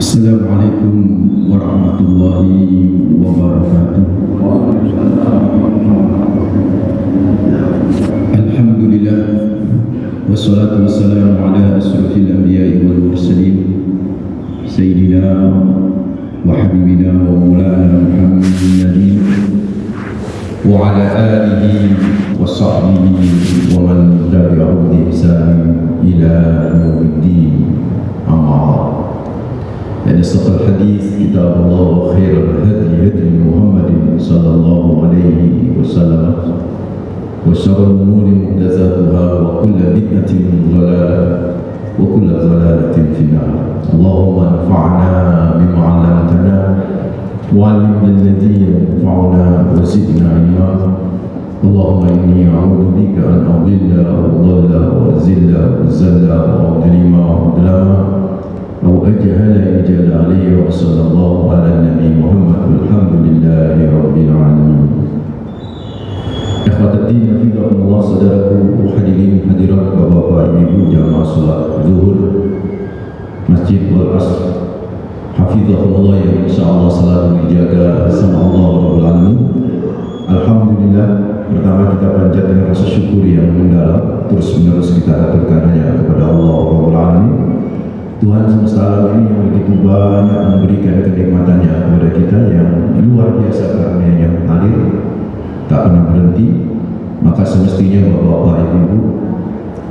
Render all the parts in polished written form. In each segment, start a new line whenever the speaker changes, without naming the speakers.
Assalamualaikum warahmatullahi wabarakatuh. Alhamdulillah wassalatu wassalamu ala asrafil anbiya'i wal mursalin sayyidina wa habibina wa maulana Muhammadin wa ala alihi wa sahbihi wa man tabi'ahum bi ihsan ila yaumiddin. Amma dan asdaqul hadis kitabullah wa khairul hadi Muhammadin sallallahu alaihi wasallam wa syarrul umuri muhdatsatuha wa kullu bid'atin dhalalah wa kullu dhalalatin finnar. Allahumma anfa'na bima 'allamtana wa 'allimna alladhi yanfa'una wa zidna 'ilma. Allahumma inni a'udzu bika an adilla wa dhalla wa zilla wa zalla wa adlima wa adlama أو أجهل يجهل عليه وصلى الله على النبي محمد والحمد لله رب العالمين. Ikhwat ad-din hafizahumullah, saudaraku hadirin hadirat bapak ibu jamaah salat zuhur Masjid Wal Asr hafizahumullah yang insyaallah selalu dijaga sama Allah Rabbul Alamin. Alhamdulillah, pertama kita panjatkan rasa syukur yang mendalam, terus menerus kita aturkan hanya kepada Allah Rabbul Alamin, Tuhan semesta alam ini yang begitu banyak memberikan kenikmatannya kepada kita yang luar biasa karena yang hadir tak pernah berhenti. Maka semestinya bapak-bapak ibu,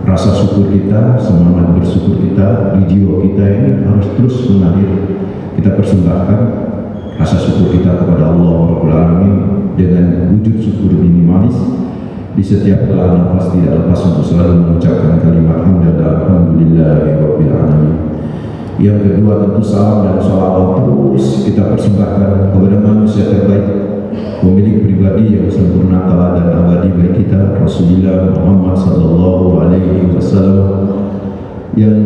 rasa syukur kita, semangat bersyukur kita di jiwa kita ini harus terus mengalir. Kita persembahkan rasa syukur kita kepada Allah Rabbul Alamin dengan wujud syukur minimalis. Di setiap helaan nafas tidak lepas untuk selalu mengucapkan kalimat alhamdulillahirabbil alamin. Yang kedua, tentu salam dan salawat terus kita persembahkan kepada manusia terbaik, pemilik pribadi yang sempurna, teladan abadi bagi kita, Rasulullah Muhammad sallallahu alaihi wasallam, yang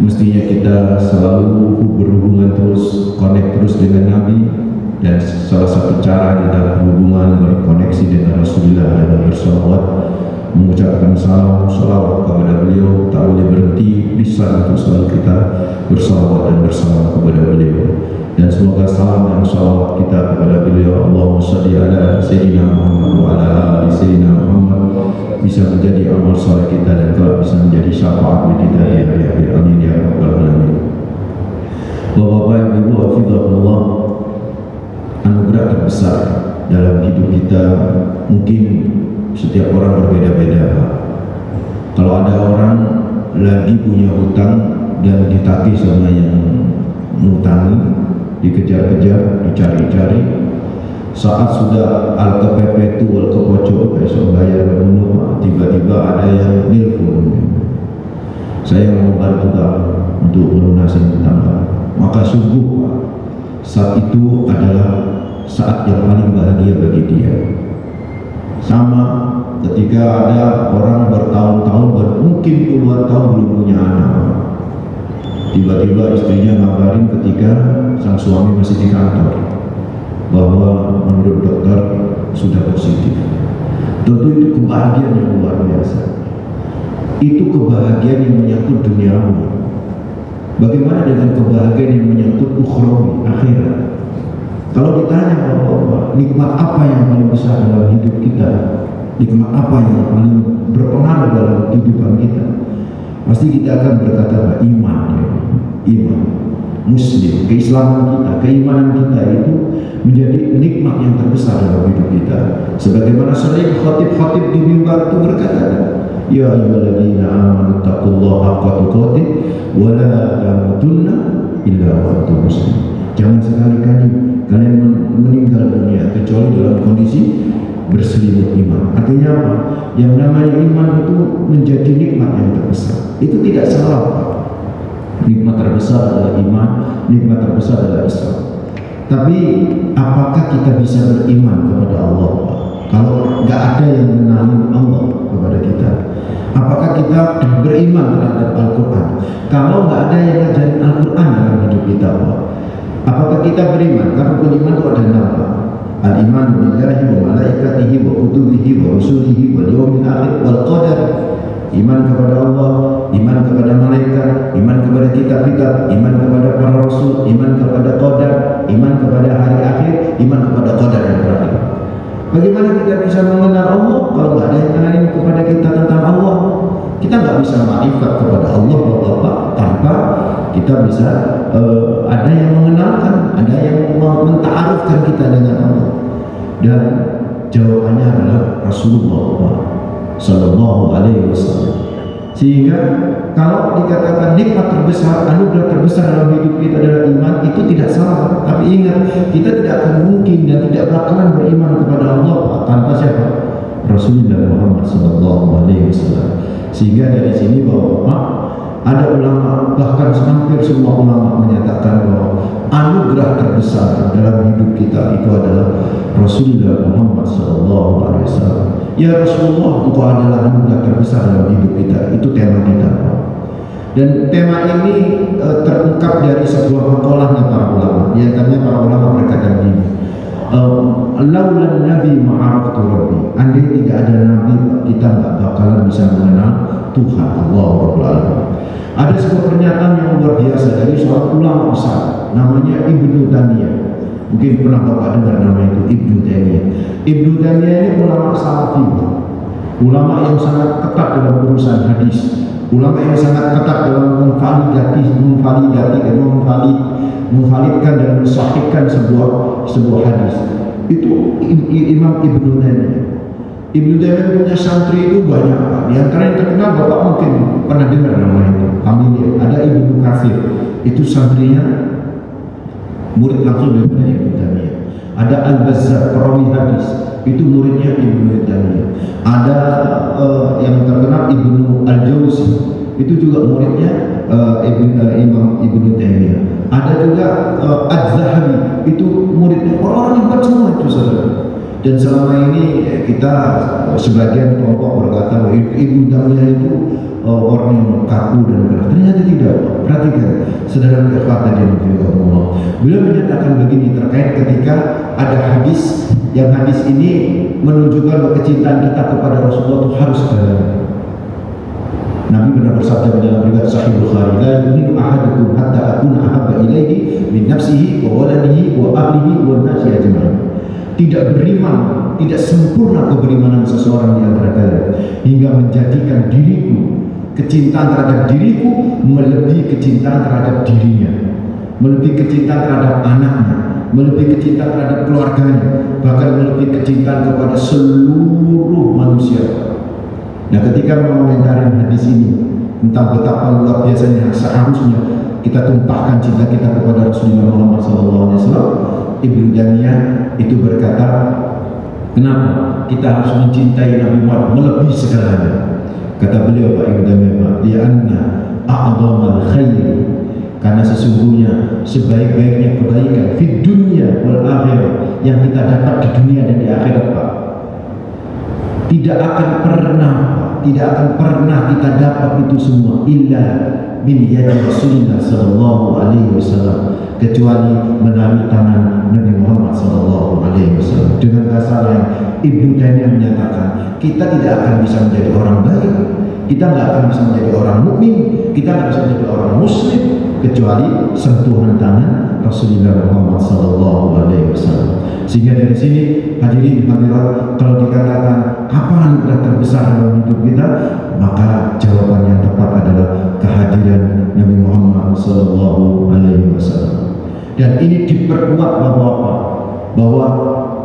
mestinya kita selalu berhubungan terus, connect terus dengan Nabi. Dan salah satu cara di dalam hubungan berkoneksi dengan Rasulullah adalah bersalawat, mengucapkan salam, salawat kepada beliau. Tak boleh berhenti bisa untuk selalu kita bersalawat dan bersalam kepada beliau. Dan semoga salam dan salawat kita kepada beliau, Allahumma shalli ala Sayyidina Muhammad wa ala ali Sayyidina Muhammad, bisa menjadi amal saleh kita dan kelak bisa menjadi syafaat bagi kita di akhir. Amin ya rabbal alamin. Bapak-bapak ibu hafizahullah, anugerah terbesar dalam hidup kita mungkin setiap orang berbeda-beda. Kalau ada orang lagi punya hutang dan ditagih sama yang ngutangi, dikejar-kejar, dicari-cari, saat sudah al-kepepet itu al-kepocok besok bayar penuh, tiba-tiba ada yang nelfon, saya mau bantu kamu untuk melunasi hutang. Maka sungguh saat itu adalah saat yang paling bahagia bagi dia. Sama ketika ada orang bertahun-tahun, mungkin puluhan tahun belum punya anak, tiba-tiba istrinya ngabarin ketika sang suami masih di kantor bahwa menurut dokter sudah positif. Tentu itu kebahagiaan yang luar biasa. Itu kebahagiaan yang menyangkut duniawi. Bagaimana dengan kebahagiaan yang menyangkut ukhrawi, akhirat? Kalau ditanya bahwa nikmat apa yang paling besar dalam hidup kita, nikmat apa yang paling berpengaruh dalam kehidupan kita, pasti kita akan berkata iman, ya. Iman, Muslim, keislaman kita, keimanan kita itu menjadi nikmat yang terbesar dalam hidup kita. Sebagaimana sering khatib-khatib di mimbar itu berkata, ya ayyuhalladzina amanu taqullaha haqqa tuqatih wa la tamutunna illa wa antum muslimun. Jangan sekali-kali kalian meninggal dunia kecuali dalam kondisi berselimut iman. Artinya apa? Yang namanya iman itu menjadi nikmat yang terbesar. Itu tidak salah, Pak. Nikmat terbesar adalah iman, nikmat terbesar adalah Islam. Tapi apakah kita bisa beriman kepada Allah, Pak? Kalau nggak ada yang mengenali Allah kepada kita, apakah kita beriman terhadap Al-Quran? Kalau nggak ada yang ngajarin Al-Quran dalam hidup kita, Pak, apakah kita beriman? Karena beriman itu ada nama. Al-iman billahi wa malaikatihi wa kutubihi wa rusulihi wal yawmil akhir wal qadar. Iman kepada Allah, iman kepada malaikat, iman kepada kitab-kitab, iman kepada para rasul, iman kepada qadar, iman kepada hari akhir, iman kepada qadar yang terakhir. Bagaimana kita bisa mengenal Allah kalau nggak ada yang kenalin kepada kita tentang Allah? Kita nggak bisa ma'rifat kepada Allah Bapak tanpa kita bisa ada yang mengenalkan, ada yang menta'arufkan kita dengan Allah. Dan jawabannya adalah Rasulullah Sallallahu Alaihi Wasallam. Sehingga kalau dikatakan nikmat terbesar, anugerah terbesar dalam hidup kita adalah iman, itu tidak salah. Tapi ingat, kita tidak akan mungkin dan tidak bakalan beriman kepada Allah tanpa siapa? Rasulullah Muhammad Sallallahu Alaihi Wasallam. Sehingga dari sini bahwa ada ulama, bahkan hampir semua ulama menyatakan bahwa anugerah terbesar dalam hidup kita itu adalah Rasulullah Muhammad Sallallahu Alaihi Wasallam. Ya Rasulullah, engkau adalah anugerah terbesar dalam hidup kita. Itu tema kita. Dan tema ini terungkap dari sebuah makalahnya para ulama. Di antaranya para ulama berkata begini, laulan nabi ma'araftu rabbi. Andai tidak ada nabi, kita nggak bakalan bisa mengenal Tuhan Allah Rabbul Alamin. Ada sebuah pernyataan yang luar biasa dari seorang ulama besar, namanya Ibnu Taimiyah. Mungkin pernah Bapak dengar nama itu, Ibnu Taimiyah. Ibnu Taimiyah ini ulama salafi, ulama yang sangat ketat dalam urusan hadis, ulama yang sangat ketat dalam memvalidkan dan mensahihkan sebuah hadis. Itu Imam Ibnu Taimiyah. Ibnu Taimiyah punya santri itu banyak, Pak. Di antara yang terkenal Bapak mungkin pernah dengar nama itu, familiar. Ada Ibnu Katsir, itu santrinya murid langsung daripada Ibnu Taimiyah. Ada Al-Bazzar, perawi hadis, itu muridnya Ibnu Taimiyah. Ada yang terkenal Ibnu Al-Jauzi, itu juga muridnya Imam Ibnu Taimiyah. Ada juga Az-Zahabi, itu muridnya orang-orang hebat semua itu, saudara. Dan selama ini kita sebagian kelompok berkata bahwa Ibnu Taimiyah itu orang yang kaku dan keras. Ternyata tidak. Perhatikan, saudara kata dia Allah. Beliau menyatakan begini terkait ketika ada hadis, yang hadis ini menunjukkan bahwa kecintaan kita kepada Rasulullah itu harus dalam. Nabi pernah bersabda dalam riwayat Sahih Bukhari, la yu'minu ahadukum hatta akuna ahabba ilaihi min nafsihi wa waladihi wa ahlihi wa nasi ajma'in. Tidak beriman, tidak sempurna keberimanan seseorang di antara kalian hingga menjadikan diriku, kecintaan terhadap diriku melebihi kecintaan terhadap dirinya, melebihi kecintaan terhadap anaknya, melebihi kecintaan terhadap keluarganya, bahkan melebihi kecintaan kepada seluruh manusia. Nah, ketika mengomentari hadis ini tentang betapa luar biasanya seharusnya kita tumpahkan cinta kita kepada Rasulullah Muhammad SAW, Ibnu Taimiyah itu berkata, kenapa kita harus mencintai Nabi Muhammad melebihi segalanya? Kata beliau, Pak Ibnu Taimiyah, li'anna a'dhamal khair, karena sesungguhnya sebaik-baiknya kebaikan di dunia wal akhirah yang kita dapat di dunia dan di akhirat, Pak, tidak akan pernah kita dapat itu semua illa bin yadi Rasulullah sallallahu alaihi wasallam, kecuali melalui tangan Nabi Muhammad sallallahu alaihi wasallam. Dengan bahasa lain, Ibnu Taimiyah menyatakan kita tidak akan bisa menjadi orang baik, kita nggak akan bisa menjadi orang mukmin, kita nggak bisa menjadi orang muslim kecuali sentuhan tangan Rasulullah Muhammad sallallahu alaihi wasallam. Sehingga dari sini hadirin hadirat, kalau dikatakan apa anugerah terbesar dalam hidup kita, maka jawaban yang tepat adalah kehadiran Nabi Muhammad sallallahu alaihi wasallam. Dan ini diperkuat bahwa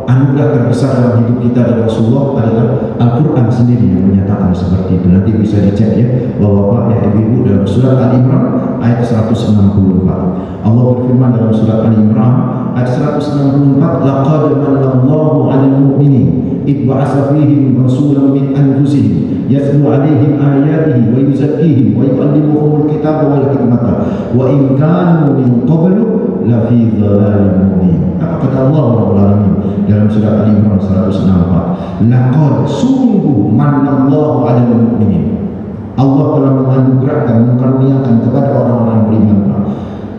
anugerah terbesar dalam hidup kita adalah Rasulullah adalah Al-Quran sendiri yang menyatakan seperti itu. Nanti bisa dicek ya, Bapak ya Ibu, dalam surat Al-Imran ayat 164. Allah berfirman dalam surat Al-Imran ayat 164, laqad manallahu 'alal mu'minin idh ba'atsa fihim rasulan min anfusihim yatlu 'alaihim ayatihi wa yuzakkihim wa yu'allimuhumul kitaba wal hikmata wa in kanu min qablu la fi dhalalin mubin. Apa kata Allah Rabbul Alamin dalam surat Al-Imran 164? Laqad, sungguh, manallahu 'alal mu'minin, Allah telah menganugerahkan, mengaruniakan kepada orang-orang beriman.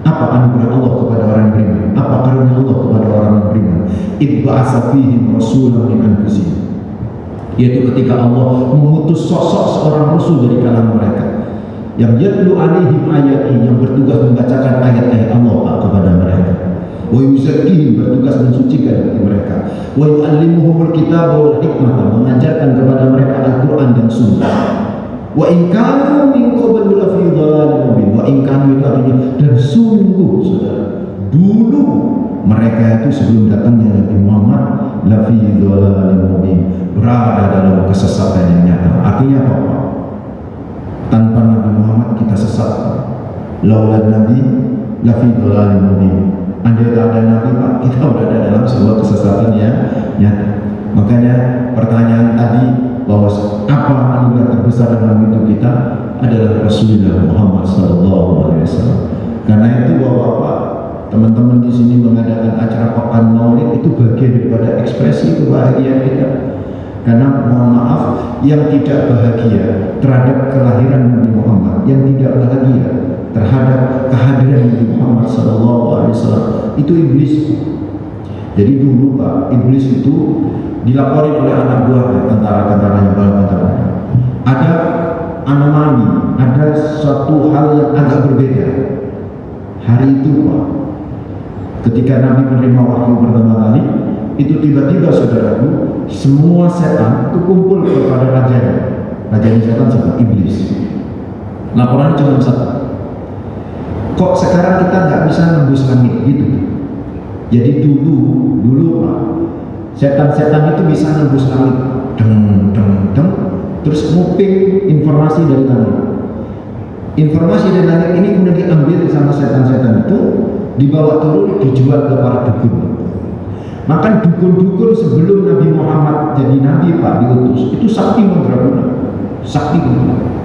Apa anugerah Allah kepada orang beriman? Apa karunia Allah kepada orang beriman? Idh ba'atsa fihim rasulan min anfusihim, yaitu ketika Allah mengutus sosok seorang rasul dari kalangan mereka. yang yatlu alaihim ayati, yang bertugas membacakan ayat-ayat Allah Pak kepada mereka, wa yuzakkihim, bertugas mensucikan hati mereka, wa yu'allimuhumul kitaba wal hikmah, mengajarkan kepada mereka Al-Quran dan Sunnah. Wa in kanu min qablu lafi dhalalin mubin. Wa in kanu itu artinya dan sungguh saudara, dulu mereka itu sebelum datangnya Nabi Muhammad lafi dhalalin mubin, berada dalam kesesatan yang nyata. Artinya apa Pak? Tanpa Nabi Muhammad kita sesat. Laula Nabi lafi dhalalin mubin. Andai tak ada Nabi Pak, kita berada dalam sebuah kesesatan yang nyata. Makanya pertanyaan tadi bahwa apa anugerah terbesar dalam hidup kita adalah Rasulullah Muhammad SAW. Karena itu Bapak-bapak, teman-teman di sini mengadakan acara pekan Maulid itu bagian daripada ekspresi kebahagiaan kita. Karena mohon maaf, yang tidak bahagia terhadap kelahiran Nabi Muhammad, yang tidak bahagia terhadap kehadiran Nabi Muhammad SAW, itu iblis. Jadi dulu Pak, iblis itu dilaporin oleh anak buahnya, tentara-tentaranya, bala tentaranya. Ada anomali, ada suatu hal yang agak berbeda. Hari itu Pak, ketika Nabi menerima wahyu pertama kali, itu tiba-tiba saudaraku, semua setan itu kumpul kepada rajanya. Rajanya setan siapa? Iblis. Laporannya cuma satu. Kok sekarang kita nggak bisa nembus langit gitu? Jadi dulu Pak, setan-setan itu bisa nembus langit, deng, terus nguping informasi dari langit. Informasi dari langit ini kemudian diambil sama setan-setan itu, dibawa turun, dijual ke para dukun. Maka dukun-dukun sebelum Nabi Muhammad jadi Nabi Pak diutus, itu sakti mandraguna, sakti mandraguna.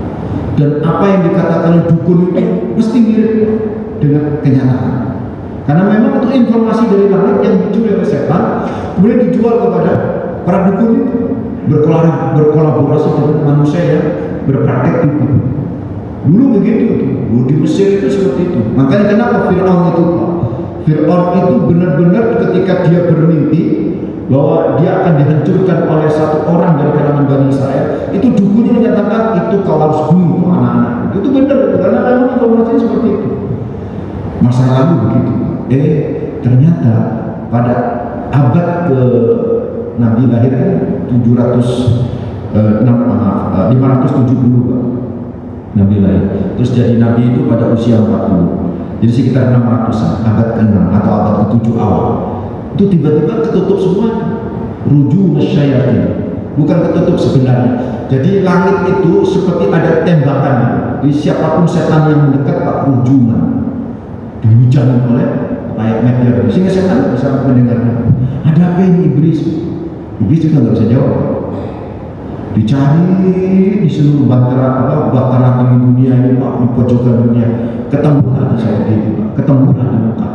Dan apa yang dikatakan dukun itu mesti mirip dengan kenyataan. Karena memang itu informasi dari langit yang dicuri oleh setan, kemudian dijual kepada para dukun itu, berkolaborasi dengan manusia yang berpraktek dukun. Dulu begitu tuh, di Mesir itu seperti itu. Makanya kenapa Fir'aun itu Pak? Fir'aun itu benar-benar ketika dia bermimpi bahwa dia akan dihancurkan oleh satu orang dari kalangan Bani Israel, itu dukunnya menyatakan itu kau harus bunuh anak-anak. Itu benar, karena memang informasinya seperti itu. Masa lalu begitu. Ternyata pada abad ke Nabi lahir kan 570 Pak. Nabi lahir. Terus jadi Nabi itu pada usia 40. Jadi sekitar 600-an, abad ke-6 atau abad ke-7 awal. Itu tiba-tiba ketutup semua. Ruju masyayatin. Bukan ketutup sebenarnya. Jadi langit itu seperti ada tembakan. Jadi siapapun setan yang mendekat Pak, rujuman. Dihujani oleh kayak meteor, sehingga setan bisa mendengarnya. Ada apa ini iblis? Iblis juga nggak bisa jawab. Dicari di seluruh bataran di dunia ini Pak, di pojokan dunia, ketemulah di Saudi, ketemulah di Mekah.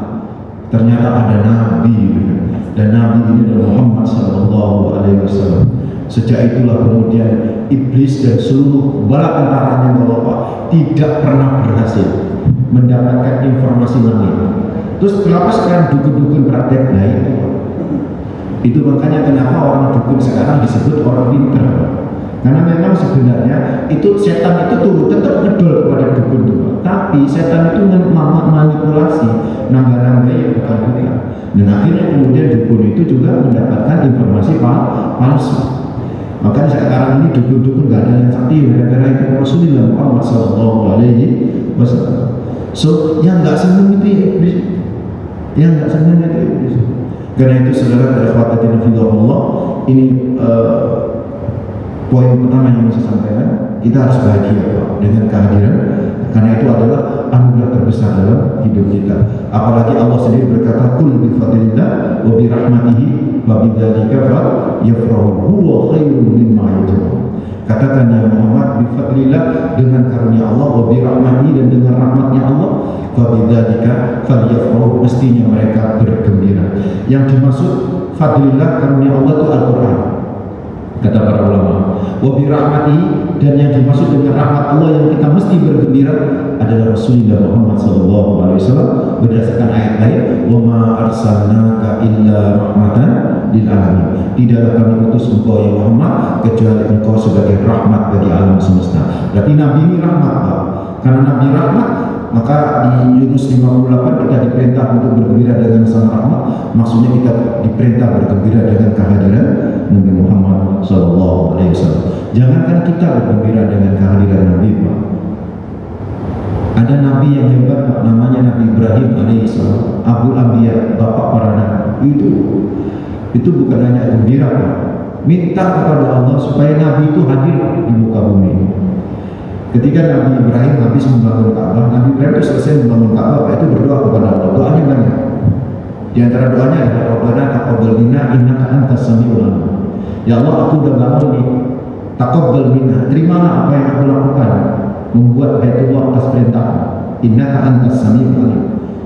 Ternyata ada Nabi, dan Nabi ini adalah Muhammad SAW. Sejak itulah kemudian iblis dan seluruh bala tentaranya Bapak tidak pernah berhasil mendapatkan informasi langit. Terus kenapa sekarang dukun-dukun praktek? Nah itu makanya kenapa orang dukun sekarang disebut orang pintar. Karena memang sebenarnya itu setan itu tuh tetap ngedol kepada dukun itu, tapi setan itu manipulasi nambah-nambah yang bukan. Dan akhirnya kemudian dukun itu juga mendapatkan informasi palsu. Makanya sekarang ini dukun-dukun gak ada yang sakti gara-gara itu Rasulullah Muhammad SAW. So yang nggak senang itu ya iblis, yang nggak senang itu iblis. Karena itu saudara ikhwatatina fillah, ini poin pertama yang saya sampaikan, kita harus bahagia Pak dengan kehadiran, karena itu adalah anugerah terbesar dalam hidup kita. Apalagi Allah sendiri berkata, "Qul bi fadlillah wa bi rahmatihi wa bidzalika yafrahu huwa khairun mimma yajma'un." Katakan ya Muhammad, bi fadlillah, dengan karunia Allah, wa bi rahmatihi, dan dengan rahmatnya Allah, wa bidzalika falyafrahu, mestinya mereka bergembira. Yang dimaksud fadlillah, karunia Allah itu Al-Qur'an. Kata para ulama, wa bi rahmatihi, dan yang dimaksud dengan rahmat Allah yang kita mesti bergembira adalah Rasulullah Muhammad SAW, berdasarkan ayat lain, wa ma arsalnaka illa rahmatan lil alamin. Tidaklah kami utus engkau ya Muhammad kecuali engkau sebagai rahmat bagi alam semesta. Berarti Nabi ini rahmat Pak. Karena Nabi rahmat, maka di Yunus 58 kita diperintah untuk bergembira dengan sang rahmat. Maksudnya kita diperintah bergembira dengan kehadiran Nabi Muhammad SAW. Jangankan kita bergembira dengan kehadiran Nabi, Pak. Ada Nabi yang hebat, Pak, namanya Nabi Ibrahim alaihissalam, Abul Anbiya, bapak para nabi. Itu bukan hanya gembira, Pak. Minta kepada Allah supaya Nabi itu hadir di muka bumi. Ketika Nabi Ibrahim habis membangun Ka'bah, Nabi Ibrahim itu selesai membangun Ka'bah, itu berdoa kepada Allah. Doanya banyak. Di antara doanya adalah Rabbana taqabbal minna innaka antas samiul alim. Ya Allah, aku udah bangun nih. Taqabbal minna, terimalah apa yang aku lakukan, membuat Baitullah atas perintah. Innaka antas samiul alim.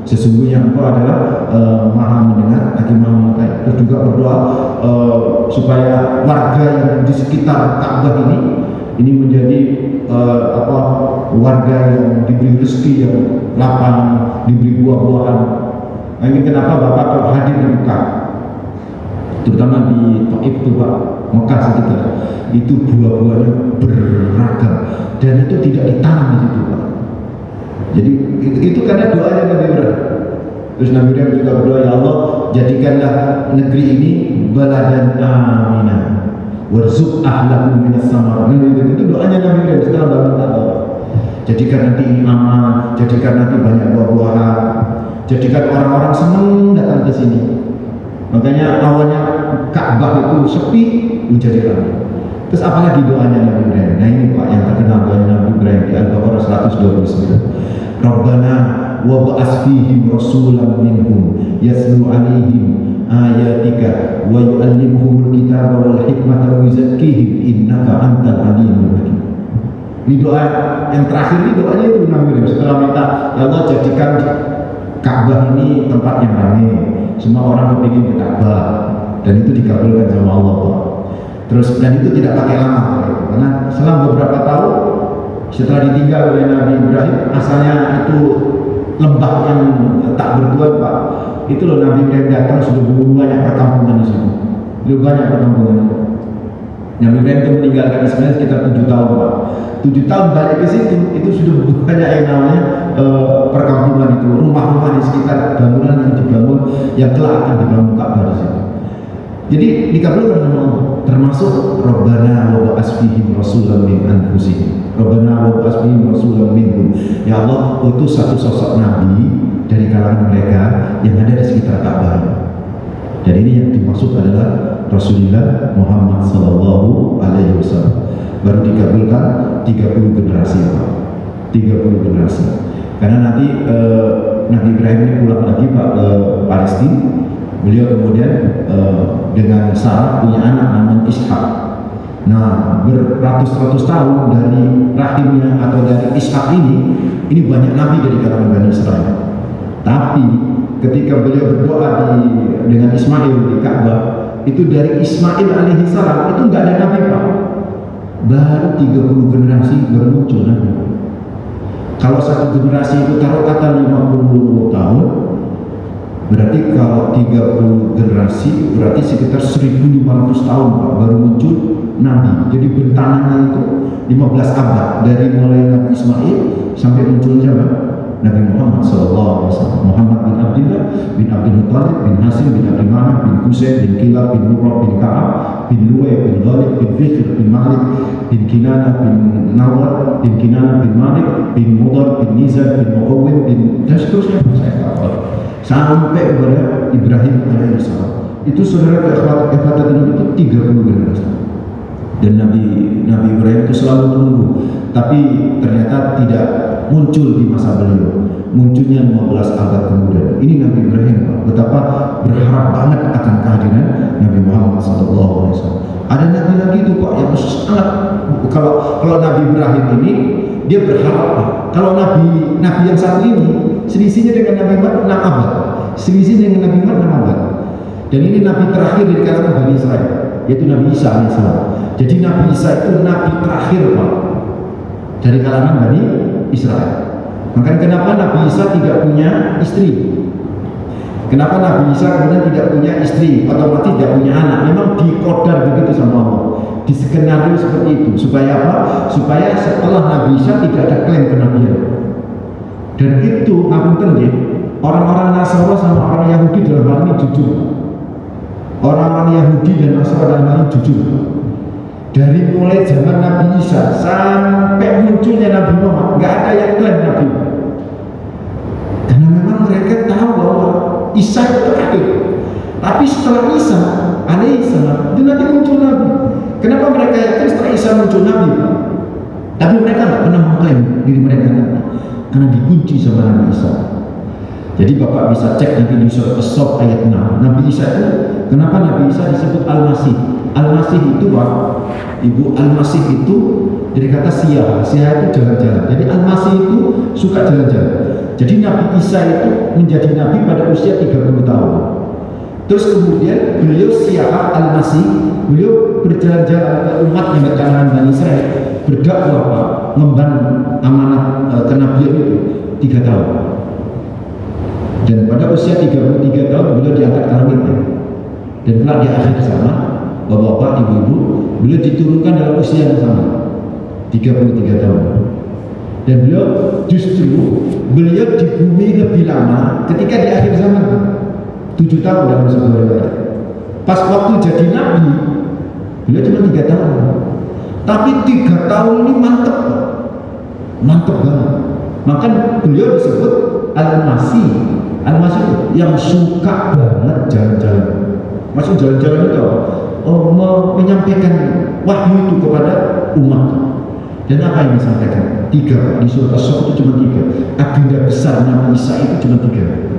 Sesungguhnya engkau adalah maha mendengar lagi maha mengetahui. Terus juga berdoa supaya warga yang di sekitar Ka'bah ini menjadi warga yang diberi rezeki yang lapang, diberi buah-buahan. Nah, ini kenapa Bapak kalau hadir di Mekah, terutama di Taif itu, Pak, Mekah sekitar, itu buah-buahnya beragam dan itu tidak ditanam di situ, Pak. Jadi itu karena doanya Nabi Ibrahim. Terus Nabi Ibrahim juga berdoa, ya Allah, jadikanlah negeri ini baladan aminah warzuq ahlahu minas samar. Itu doanya Nabi Ibrahim setelah bangun Ka'bah. Jadikan nanti ini aman, jadikan nanti banyak buah-buahan, jadikan orang-orang senang datang ke sini. Makanya awalnya Ka'bah itu sepi, menjadi ramai. Terus apalagi doanya Nabi Ibrahim? Nah ini, Pak, yang terkenal doanya Nabi Ibrahim di Al-Baqarah 129. Rabbana wa ba'ats fihim rasulan minhum yatlu 'alaihim ayatika wa yu'allimuhumul kitaba wal hikmata wa yuzakkihim innaka antal alimul hakim. Ini doa yang terakhir, ini doanya itu Nabi Ibrahim setelah minta, ya Allah, jadikan Ka'bah ini tempat yang ramai, semua orang kepingin ke Ka'bah, dan itu dikabulkan sama Allah, Pak. Terus dan itu tidak pakai lama, karena selang beberapa tahun setelah ditinggal oleh Nabi Ibrahim, asalnya itu lembah yang tak bertuan, Pak. Itu loh, Nabi Ibrahim datang sudah banyak perkampungan di sini, banyak perkampungan. Nabi Ibrahim itu meninggalkan Ismail sekitar 7 tahun, Pak. 7 tahun balik ke situ, itu sudah banyak yang namanya perkampungan itu, rumah-rumah di sekitar bangunan yang dibangun, yang telah akan dibangun Ka'bah di situ. Jadi dikabulkan sama Allah, termasuk Rabbana wa ba'ats fihim rasulan min anfusihim. Rabbana wa ba'ats fihim rasulan minhum. Ya Allah, utus satu sosok nabi dari kalangan mereka yang ada di sekitar Ka'bah. Dan ini yang dimaksud adalah Rasulullah Muhammad sallallahu alaihi wasallam. Baru dikabulkan 30 generasi, Pak. 30 generasi. Karena nanti Nabi Ibrahim ini pulang lagi, Pak, ke Palestina. Beliau kemudian dengan Sarah punya anak namanya Ishak. Nah, beratus-ratus tahun dari rahimnya atau dari Ishak ini banyak nabi dari kalangan Bani Israel. Tapi ketika beliau berdoa dengan Ismail di Ka'bah, itu dari Ismail alaihi salam itu nggak ada nabi, Pak. Baru 30 generasi baru muncul nabi. Kalau satu generasi itu taruh kata 50 tahun, berarti kalau 30 generasi berarti sekitar 1500 tahun, Pak, baru muncul nabi. Jadi bentangannya itu 15 abad dari mulai Nabi Ismail sampai munculnya Nabi Muhammad SAW. Muhammad bin Abdullah bin Abdul Muttalib bin Hasim bin Abdul Manaf bin Husain bin Kilab bin Murrah bin Ka'ab bin Luway bin Ghalib bin Fikhr bin Malik bin Kinana bin Nawar bin Kinana bin Malik bin Mudar bin Nizar bin Muqawwim bin dan seterusnya, saya hafal sampai kepada Ibrahim alaihissalam. Itu saudara kekhawatiran itu 30 generasi. Dan Nabi Ibrahim itu selalu menunggu, tapi ternyata tidak muncul di masa beliau. Munculnya 15 abad kemudian. Ini Nabi Ibrahim, Pak. Betapa berharap banget akan kehadiran Nabi Muhammad SAW. Ada nabi lagi itu, Pak, yang sangat, kalau Nabi Ibrahim ini dia berharap, Pak. Kalau nabi yang satu ini selisihnya dengan Nabi Muhammad 6 abad, selisih dengan Nabi Muhammad 6 abad. Dan ini nabi terakhir dari kalangan Bani Israel, yaitu Nabi Isa alaihissalam. Jadi Nabi Isa itu nabi terakhir, Pak, dari kalangan Bani Israel. Makanya kenapa Nabi Isa tidak punya istri? Kenapa Nabi Isa kemudian tidak punya istri, otomatis tidak punya anak? Memang dikodar begitu sama Allah.
di skenario seperti itu. Supaya apa? Supaya setelah Nabi Isa tidak ada klaim kenabian. Dan itu ngapunten nggih, orang-orang Nasrani sama orang Yahudi dalam hal ini jujur. Orang-orang Yahudi dan Nasrani dalam hal ini jujur. Dari mulai zaman Nabi Isa sampai munculnya Nabi Muhammad, nggak ada yang klaim Nabi. Karena memang mereka tahu bahwa Isa itu terakhir. Tapi setelah Isa alaihissalam itu nanti muncul Nabi. Kenapa mereka yakin setelah Isa muncul Nabi? Tapi mereka nggak pernah mengklaim diri mereka Nabi, karena dikunci sama Nabi Isa. Jadi Bapak bisa cek nanti di surat As-Saff ayat 6. Nabi Isa itu, kenapa Nabi Isa disebut Al-Masih? Al-Masih itu Pak, Ibu, Al-Masih itu dari kata siyah itu jalan-jalan. Jadi Al-Masih itu suka jalan-jalan. Jadi Nabi Isa itu menjadi Nabi pada usia 30 tahun. Terus kemudian beliau siyah Al-Masih, beliau berjalan-jalan ke umatnya ke kalangan Bani Israel, berdakwah Pak, mengemban amanat kenabian itu 3 tahun. Dan pada usia 33 tahun beliau diangkat ke langit. Dan kelak di akhir zaman, bapak-bapak, ibu-ibu, beliau diturunkan dalam usia yang sama, 33 tahun. Dan beliau justru beliau di bumi lebih lama ketika di akhir zaman, 7 tahun dalam sebuah riwayat. Pas waktu jadi nabi, beliau cuma 3 tahun. Tapi 3 tahun ini mantep banget. Maka beliau disebut Al-Masih. Al-Masih itu yang suka banget jalan-jalan. Maksud jalan-jalan itu menyampaikan wahyu itu kepada umat. Dan apa yang disampaikan? 3. Di surat As-Saff itu cuma 3. Agenda besar Nabi Isa itu cuma 3.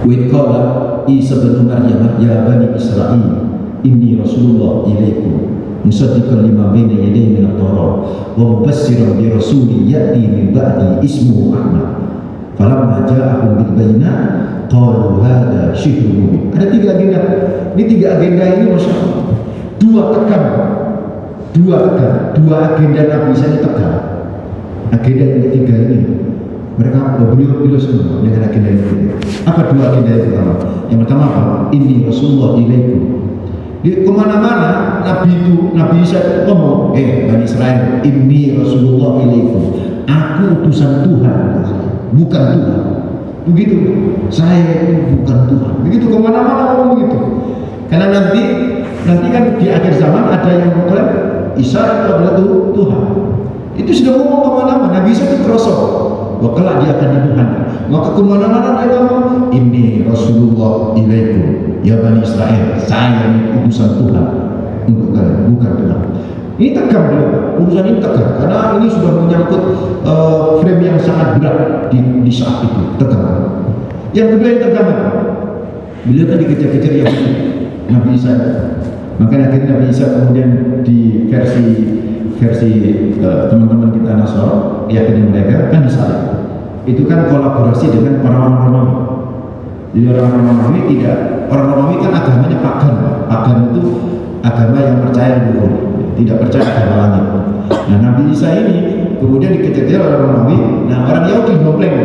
Wa qala Isa bin Maryam ya bani Israil inni rasulullah ilaikum musaddiqan lima baina yadayhi min at-Taurat wa mubassiran bi rasulin ya'ti min ba'di ismuhu Ahmad. Falamma ja'ahum bil bayyinat qalu hadza syihrun mubin. Ada 3 agenda. Ini 3 agenda ini Masya Allah. 2 tekan. 2 agenda Nabi Isa ini tekan. Agenda yang ketiga ini mereka beliau semua dengan agenda yang ketiga. Apa 2 agenda yang pertama? Yang pertama apa? Inni Rasulullah ilaikum. Di kemana-mana Nabi Isa itu ngomong, Bani Israel, inni Rasulullah ilaikum. Aku utusan Tuhan, bukan Tuhan. Begitu, saya itu bukan Tuhan. Begitu kemana-mana ngomong begitu. Karena nanti kan di akhir zaman ada yang mengklaim Isa itu adalah Tuhan. Itu sudah ngomong kemana-mana. Nabi Isa itu kerosok, bahwa kelak dia akan Tuhan. Maka kemana-mana dia ngomong, ini Rasulullah ilaikum, ya Bani Israel, saya ini utusan Tuhan untuk kalian, bukan Tuhan. Ini tegang beliau, urusan ini tegang, karena ini sudah menyangkut frame yang sangat berat di saat itu, tegang. Yang kedua yang tegang, beliau kan dikejar-kejar yang Nabi Isa. Maka akhirnya Nabi Isa kemudian di versi teman-teman kita Nasrani, keyakinan mereka kan disalib. Itu kan kolaborasi dengan orang-orang Romawi. Jadi orang Romawi kan agamanya pagan. Pagan itu agama yang percaya luhur, tidak percaya agama langit. Nah Nabi Isa ini kemudian dikejar-kejar oleh orang Romawi. Nah orang Yahudi nompleng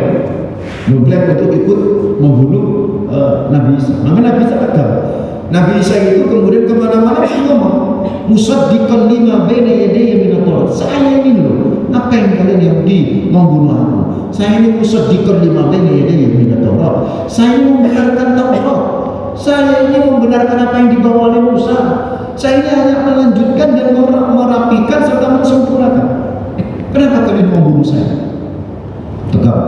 untuk ikut membunuh Nabi Isa. Maka Nabi Isa tegang. Nabi Isa itu kemudian kemana-mana ngomong, musaddiqan lima baina yadayya min at-Taurat. Saya ini loh, apa yang kalian Yahudi mau bunuh aku? Saya ini musaddiqan lima baina yadayya min at-Taurat. Saya ini membenarkan Taurat. Saya ini membenarkan apa yang dibawa oleh Musa. Saya ini hanya melanjutkan dan merapikan serta mensempurnakan. Kenapa kalian mau bunuh saya? Tegak.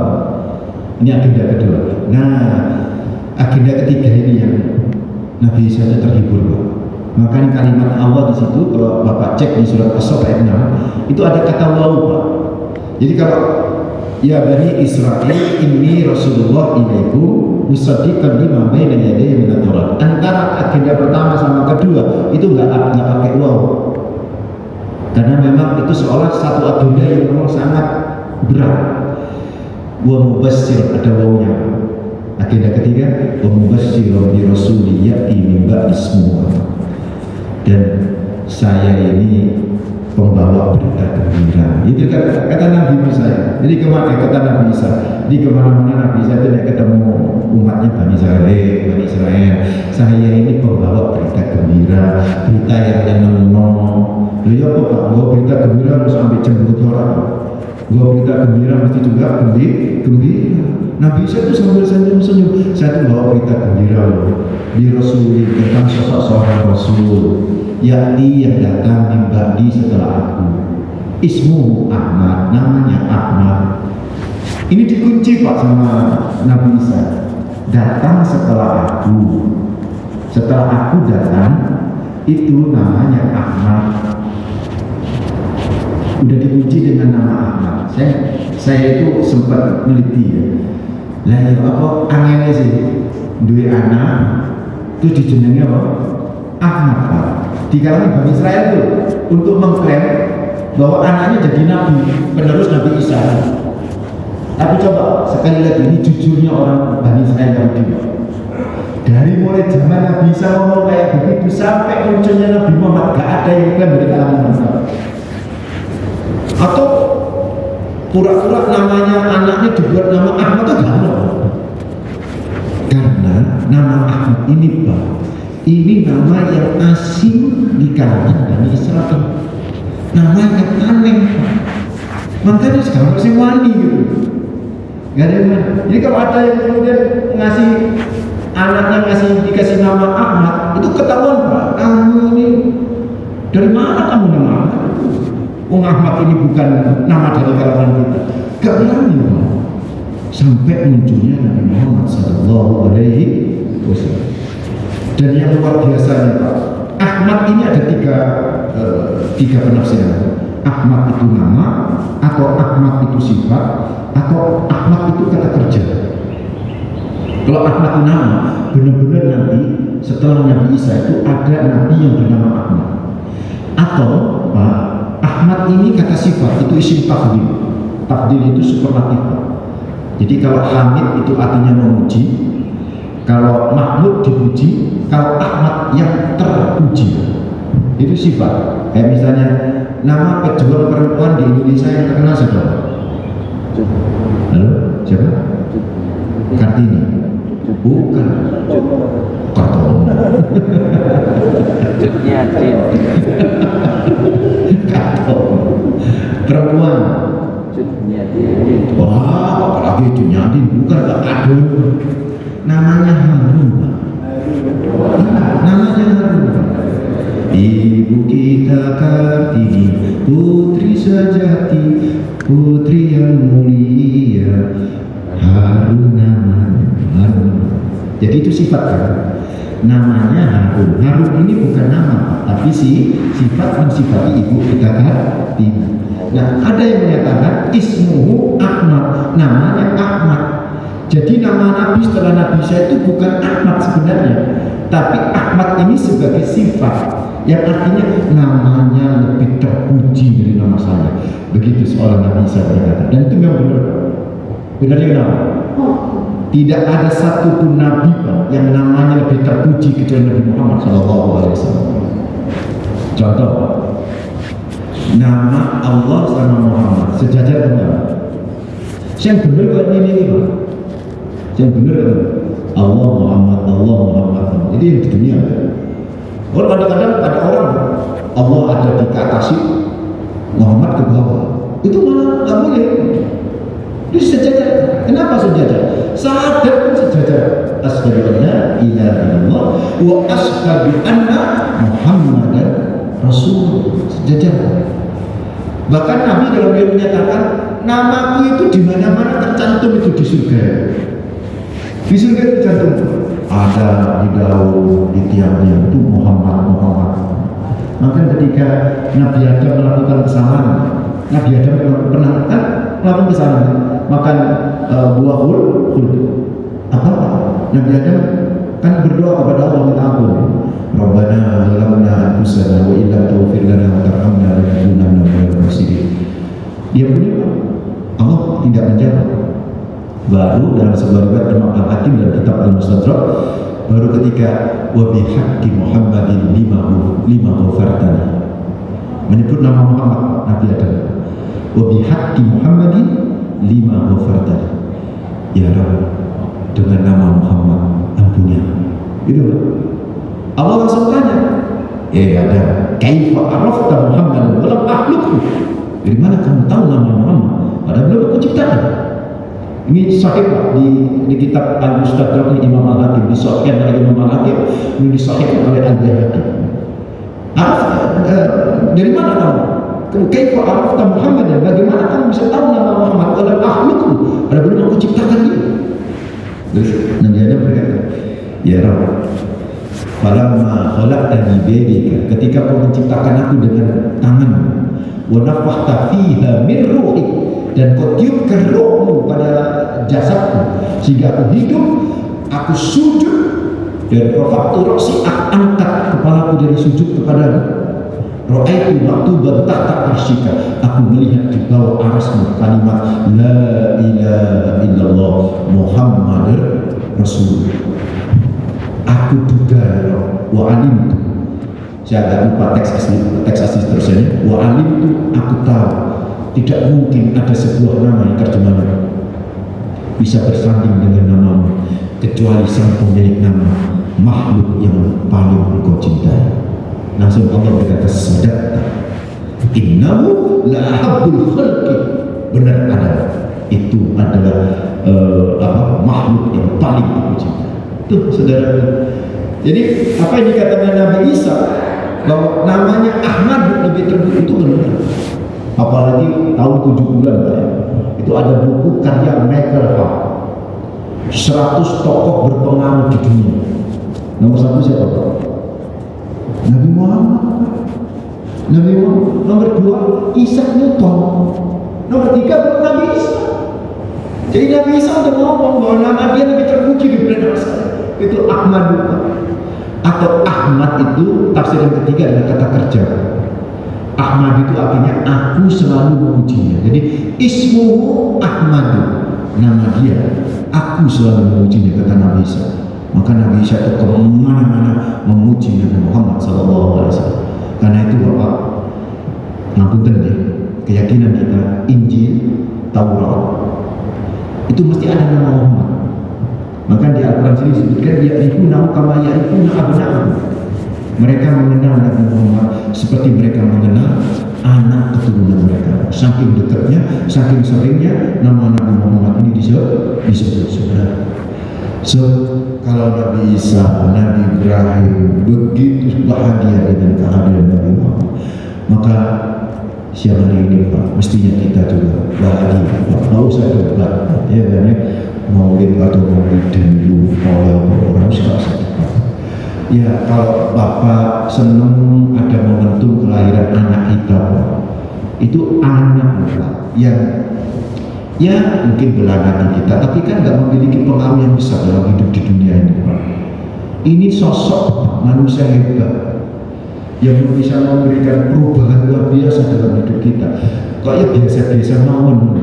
Ini agenda kedua. Nah, agenda ketiga ini yang Nabi Isa itu terhibur, Pak. Makanya kalimat Allah di situ kalau Bapak cek di surat As-Saff ayat 6 itu ada kata wau, Pak. Jadi kalau ya Bani Israil inni Rasulullah ilaikum musaddiqan lima baina yadayya min at-Taurat. Antara agenda pertama sama kedua itu enggak pakai wau. Karena memang itu seolah satu agenda yang memang sangat berat. Wa mubassir ada waunya. Agenda ketiga, mubasysyirun bi rasulin ya'ti min ba'di ismuhu. Dan saya ini pembawa berita gembira. Itu kata Nabi Isa. Jadi kata Nabi Isa. Di kemana-mana Nabi Isa itu ketemu umatnya Bani Israel, saya ini pembawa berita gembira, berita yang nyenengno. Lihat kok Pak, bawa berita gembira harus sampai cemburu orang. Bawa berita gembira mesti juga gembira. Nabi Isa itu sambil senyum-senyum. Saya itu bawa berita gembira loh. Di Rasul tentang sosok seorang Rasul, yakni yang datang di setelah aku. Ismu Ahmad, namanya Ahmad. Ini dikunci Pak sama Nabi Isa. Datang setelah aku. Setelah aku datang, itu namanya Ahmad. Udah dikunci dengan nama Ahmad. Saya itu sempat meneliti ya. Lah ya apa anehnya sih? Dua anak itu dijenengi apa? Ahmad Pak. Di kalangan Bani Israel itu untuk mengklaim bahwa anaknya jadi nabi, penerus Nabi Isa. Tapi coba sekali lagi, ini jujurnya orang Bani Israel Yahudi. Dari mulai zaman Nabi Isa ngomong kayak begitu sampai munculnya Nabi Muhammad, gak ada yang klaim dari kalangan mereka. Atau pura-pura namanya anaknya dibuat nama Ahmad atau gak. Karena nama Ahmad ini Pak, ini nama yang asing di kalangan Bani Israel. Nama yang aneh Pak. Makanya sekarang masih wani gitu. Gak ada yang mana. Jadi kalau ada yang kemudian ngasih anaknya dikasih nama Ahmad, itu ketahuan Pak. Kamu ini dari mana kamu nama Ahmad? Ahmad ini bukan nama dari kalangan kita. Gak berani Pak. Sampai munculnya Nabi Muhammad Sallallahu Alaihi Wasallam. Dan yang luar biasanya Pak, Ahmad ini ada tiga penafsiran. Ahmad itu nama, atau Ahmad itu sifat, atau Ahmad itu kata kerja. Kalau Ahmad itu nama, benar-benar nanti setelah Nabi Isa itu ada Nabi yang bernama Ahmad. Atau Pak, Ahmad ini kata sifat, itu isim tafdil. Tafdil itu superlatif. Jadi kalau Hamid itu artinya memuji, kalau Mahmud dipuji, kalau Ahmad yang terpuji, itu sifat. Kayak misalnya nama pejuang perempuan di Indonesia yang terkenal siapa? Halo, siapa? Kartini. Bukan. Kartono. Kartono. Perempuan. Wah, apalagi Junyadin, bukan Pak Adun. Namanya Harun. Namanya Harun. Ibu kita Kartini, putri sejati, putri yang mulia, Harun namanya Harun. Jadi itu sifat kan? Namanya Harun. Harun ini bukan nama, tapi sifat mensifati ibu kita Kartini. Nah, ada yang menyatakan ismuhu Ahmad, namanya Ahmad. Jadi nama Nabi setelah Nabi Isa itu bukan Ahmad sebenarnya, tapi Ahmad ini sebagai sifat, yang artinya namanya lebih terpuji dari nama saya. Begitu seorang Nabi Isa berkata. Dan itu memang benar. Benarnya kenapa? Tidak ada satupun Nabi yang namanya lebih terpuji kecuali Nabi Muhammad SAW. Contoh, nama Allah sama Muhammad sejajar dengan yang benar buat ini Pak. Yang benar Allah Muhammad. Jadi yang di dunia. Kalau kadang-kadang ada orang Allah ada di atas, Muhammad ke bawah, itu malah nggak boleh. Itu sejajar. Kenapa sejajar? Sahadat pun sejajar. Asyhadu an la ilaha illallah wa asyhadu anna Muhammadan Rasul. Sejajar. Bahkan Nabi dalam dia menyatakan namaku itu di mana-mana tercantum itu di surga. Di surga itu tercantum. Ada di daun, di tiang-tiang itu Muhammad. Maka ketika Nabi Adam melakukan kesalahan, Nabi Adam pernah kan melakukan kesalahan, makan buah khuld. Apa? Nabi Adam kan berdoa kepada Allah minta ampun. Rabbana zalamna anfusana wa illam taghfir lana wa tarhamna lanakunanna minal khasirin. Dia punya Allah tidak menjawab. Baru dalam sebuah riwayat Imam Al-Hakim dan kitab Al-Mustadrak, baru ketika wa bihaqqi Muhammadin lima ghafartani, menyebut nama Muhammad, Nabi Adam. Wa bihaqqi Muhammadin lima ghafartani. Ya Rabb, dengan nama Muhammad, ampuni aku. Gitu loh. Allah langsung tanya, ada kaifa arafta Muhammadan wa lam akhluqhu? Dari mana kamu tahu nama Muhammad padahal belum aku ciptakan? Ini sahih Pak di kitab Al-Mustadrak Imam Al-Hakim, disahihkan oleh Imam Al-Hakim, ini disahihkan oleh Al-Baihaqi. Dari mana kamu? Kaifa arafta Muhammadan? Bagaimana kamu bisa tahu nama Muhammad wa lam akhluqhu? Padahal belum aku ciptakan dia. Terus Nabi Adam berkata, ya Rabb, falamma khalaqtani biyadika, ketika kau menciptakan aku dengan tanganmu, wa nafakhta fiha min ruhik, dan kau tiupkan rohmu pada jasadku sehingga aku hidup, aku sujud, dan rafa'tu ra'si, angkat kepalaku dari sujud kepadamu. Ra'aitu maktuban tahta arsyika, aku melihat di bawah arasmu kalimat la ilaha illallah Muhammadur Rasul. Aku duga ya Rabb, wa alimtu, saya agak lupa teks asli terusannya, wa alimtu, aku tahu tidak mungkin ada sebuah nama yang terjemahnya bisa bersanding dengan namamu kecuali sang pemilik nama, makhluk yang paling engkau cintai. Langsung Allah berkata, sadaqta innahu la ahabbul khalqi, benar ada, itu adalah makhluk yang paling aku cintai. Tuh saudara. Jadi apa yang dikatakan Nabi Isa bahwa namanya Ahmad lebih terbuka, itu benar. Apalagi tahun 70-an Pak, itu ada buku karya Michael Hart, 100 tokoh berpengaruh di dunia. Nomor 1 siapa Pak? Nabi Muhammad. Nabi Muhammad. Nomor 2 Isaac Newton. Nomor 3 baru Nabi Isa. Jadi Nabi Isa udah ngomong bahwa nama dia lebih terpuji di bulan Rasul. Itu Ahmad Pak. Atau Ahmad itu tafsir yang ketiga adalah kata kerja. Ahmad itu artinya aku selalu memujinya. Jadi ismuhu Ahmadu, nama dia, aku selalu memujinya, kata Nabi Isa. Maka Nabi Isa itu kemana-mana memuji Nabi Muhammad SAW. Karena itu Bapak, ngapunten deh, keyakinan kita Injil, Taurat itu mesti ada nama Muhammad. Maka di Al-Quran sendiri disebutkan dia ya'rifunahu kama ya'rifuna abna'ahum. Mereka mengenal Nabi Muhammad seperti mereka mengenal anak keturunan mereka. Saking dekatnya, saking seringnya nama Nabi Muhammad ini disebut saudara. So, kalau Nabi Isa, Nabi Ibrahim begitu bahagia dengan kehadiran Nabi Muhammad, maka siang hari ini Pak, mestinya kita juga bahagia Pak. Nggak usah debat ya kan ya, maulid atau maulid dulu oleh orang suka sakit Pak. Ya kalau Bapak senang ada momentum kelahiran anak kita Pak, itu anak Pak yang ya mungkin belahan hati kita, tapi kan nggak memiliki pengaruh yang besar dalam hidup di dunia ini Pak. Ini sosok manusia hebat yang bisa memberikan perubahan luar biasa dalam hidup kita. Kok ya biasa-biasa mawon,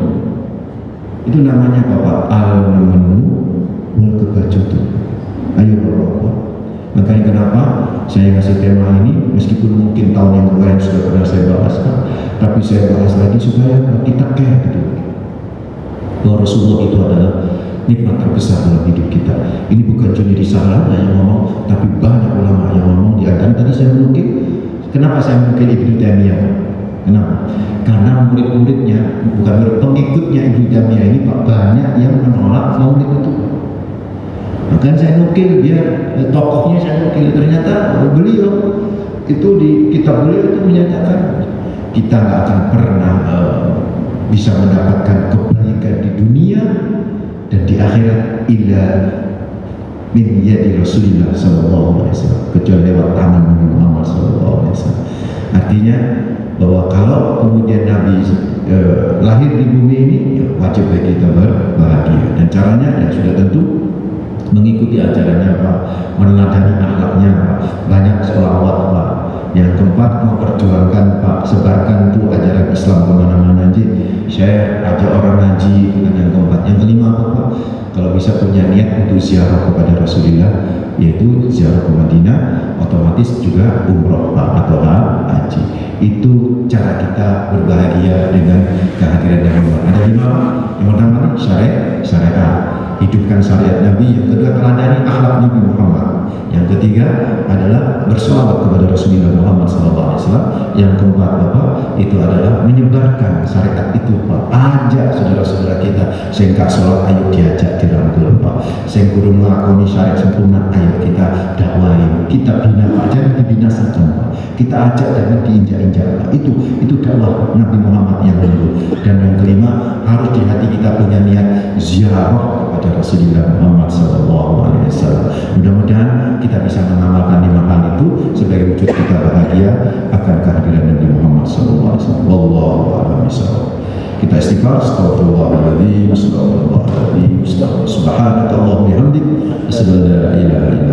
itu namanya Bapak al-namanu wal kebajutan. Ayo Bapak. Makanya kenapa saya ngasih tema ini, meskipun mungkin tahun yang kemarin sudah pernah saya bahas, tapi saya bahas lagi supaya kita care gitu. Bahwa Rasulullah itu adalah nikmat terbesar dalam hidup kita. Ini bukan cuma di Salah yang ngomong, tapi banyak ulama yang ngomong. Di antara tadi saya menukil, kenapa saya menukil Ibnu Taimiyah? Kenapa? Karena murid-muridnya, bukan murid, pengikutnya Ibnu Taimiyah ini Pak, banyak yang menolak maulid itu. Maka saya nukil dia, tokohnya saya nukil, ternyata beliau itu di kitab beliau itu menyatakan kita nggak akan pernah bisa mendapatkan kebaikan di dunia dan di akhirat illa min yadi Rasulullah sallallahu alaihi wasallam, kecuali lewat tangan Nabi Muhammad sallallahu alaihi wasallam. Artinya bahwa kalau kemudian Nabi lahir di bumi ini, ya wajib bagi kita berbahagia, dan caranya ya sudah tentu mengikuti ajarannya Pak, meneladani akhlaknya Pak, banyak sholawat Pak. Yang keempat, memperjuangkan Pak, sebarkan tuh ajaran Islam kemana-mana aja, share, ajak orang ngaji. Dan yang keempat, yang kelima Pak, kalau bisa punya niat untuk ziarah kepada Rasulullah, yaitu ziarah ke Madinah, otomatis juga umroh Pak atau haji. Itu cara kita berbahagia dengan kehadiran Nabi Muhammad. Ada 5 Pak. Yang pertama syariat. hidupkan syariat Nabi. Yang kedua, teladani akhlak Nabi Muhammad. Yang ketiga adalah berselawat kepada Rasulullah Muhammad SAW. Yang keempat, Bapak, itu adalah menyebarkan syariat itu, Pak. Ajak saudara-saudara kita sing gak salat, ayo diajak dirangkul, Pak. Sing kudu nglakoni syariat sempurna, ayo kita dakwahi, kita bina, Pak. Jangan dibinasakan, Pak. Kita ajak dan diinjak-injak, Pak. Itu dakwah Nabi Muhammad yang dulu. Dan yang kelima, harus di hati kita punya niat ziarah kepada Rasulullah Muhammad SAW. Mudah-mudahan kita bisa mengamalkan 5 hal itu sebagai wujud kita bahagia akan kehadiran Nabi Muhammad SAW. Wallahu a'lam bishawab. Kita istighfar, astaghfirullahaladzim, astaghfirullahaladzim, subhanakallahumma bihamdik, asyhadu an la ilaha illa